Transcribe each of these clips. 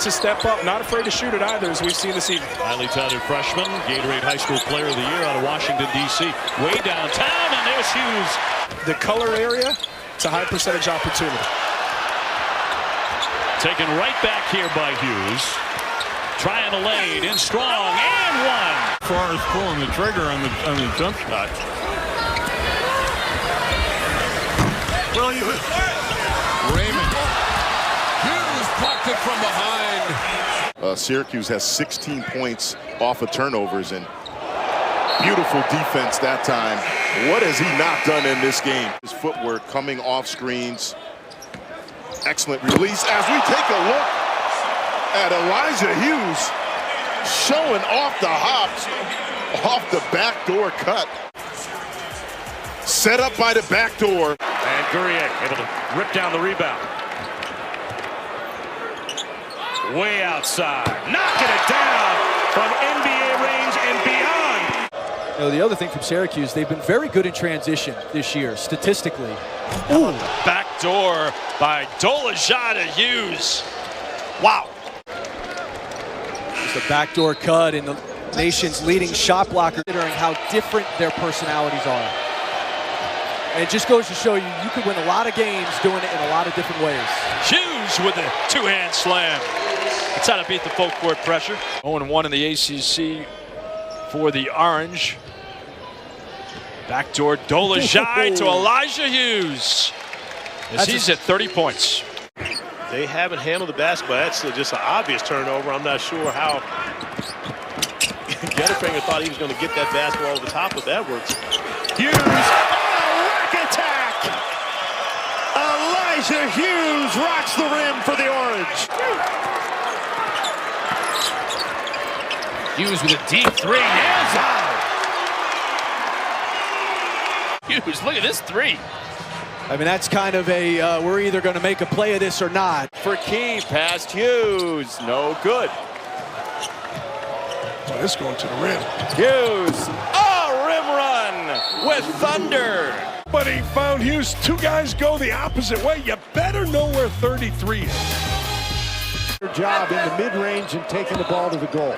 to step up, not afraid to shoot it either, as we've seen this evening. Highly touted freshman, Gatorade High School Player of the Year out of Washington, D.C. Way downtown, and there's Hughes. The color area, it's a high percentage opportunity. Taken right back here by Hughes. Trying the lane, in strong, and one. As far as pulling the trigger on the jump shot. Raymond. Hughes blocked it from behind. Syracuse has 16 points off of turnovers, and beautiful defense that time. What has he not done in this game? His footwork coming off screens. Excellent release as we take a look at Elijah Hughes showing off the hops, off the backdoor cut. Set up by the back door. And Gurier able to rip down the rebound. Way outside. Knocking it down from NBA range and beyond. You know, the other thing from Syracuse, they've been very good in transition this year, statistically. Ooh. Back door by Dolejada Hughes. Wow. It's a backdoor cut in the nation's leading shot blocker, considering how different their personalities are. And it just goes to show you, you could win a lot of games doing it in a lot of different ways. Hughes with a two-hand slam. That's how to beat the full court pressure. 0-1 in the ACC for the Orange. Backdoor Dolejai to Elijah Hughes. As he's at 30 points. They haven't handled the basketball. That's just an obvious turnover. I'm not sure how Getterfinger thought he was going to get that basketball over the top of Edwards. Hughes. Attack! Elijah Hughes rocks the rim for the Orange. Hughes with a deep three. Nails out. Hughes, look at this three. I mean, that's kind of a, we're either going to make a play of this or not. For Key, past Hughes, no good. Oh, it's going to the rim. Hughes, rim run with thunder. But he found Hughes. Two guys go the opposite way. You better know where 33 is. Job in the mid-range and taking the ball to the goal.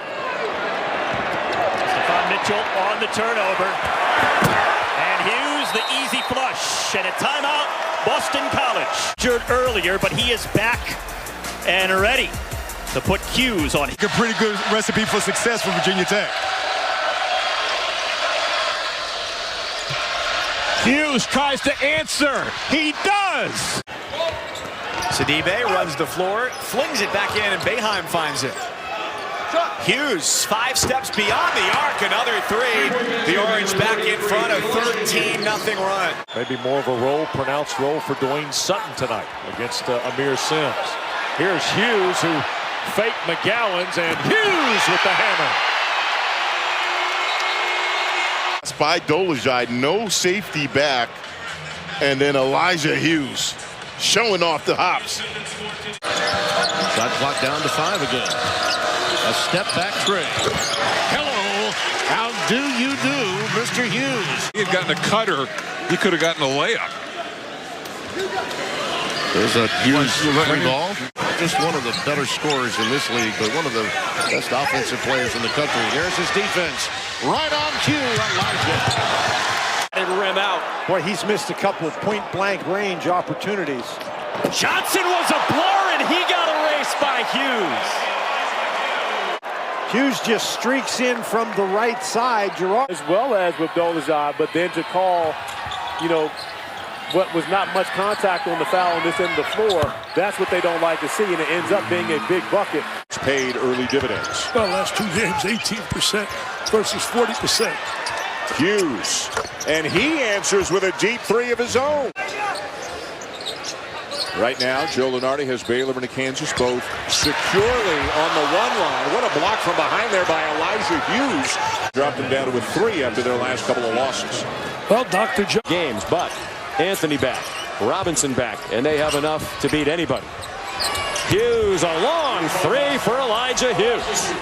Stephon Mitchell on the turnover. And Hughes the easy flush. And a timeout, Boston College. Injured earlier, but he is back and ready to put Hughes on. A pretty good recipe for success for Virginia Tech. Hughes tries to answer. He does. Sidibe runs the floor, flings it back in, and Boeheim finds it. Hughes 5 steps beyond the arc, another three. The Orange back in front, a 13-0 run. Maybe more of a pronounced role for Dwayne Sutton tonight against Amir Sims. Here's Hughes who faked McGowan's, and Hughes with the hammer. By Dolejai, no safety back, and then Elijah Hughes showing off the hops. Shot clock down to 5 again. A step back trick. Hello. How do you do, Mr. Hughes? He had gotten a cutter, he could have gotten a layup. There's a Hughes free ball. Just one of the better scorers in this league, but one of the best offensive players in the country. There's his defense. Right on cue, Elijah. And rim out. Boy, he's missed a couple of point-blank range opportunities. Johnson was a blower, and he got erased by Hughes. Hughes just streaks in from the right side. Gerard, As well as with Dolejai, but then to call, you know, what was not much contact on the foul on this end of the floor, that's what they don't like to see, and it ends up being a big bucket. It's paid early dividends. Well, last 2 games, 18% versus 40%. Hughes, and he answers with a deep three of his own. Right now, Joe Lunardi has Baylor and Kansas both securely on the 1 line. What a block from behind there by Elijah Hughes. Dropped them down to a 3 after their last couple of losses. Well, Dr. Joe. Games, but Anthony back, Robinson back, and they have enough to beat anybody. Hughes, a long 3 for Elijah Hughes.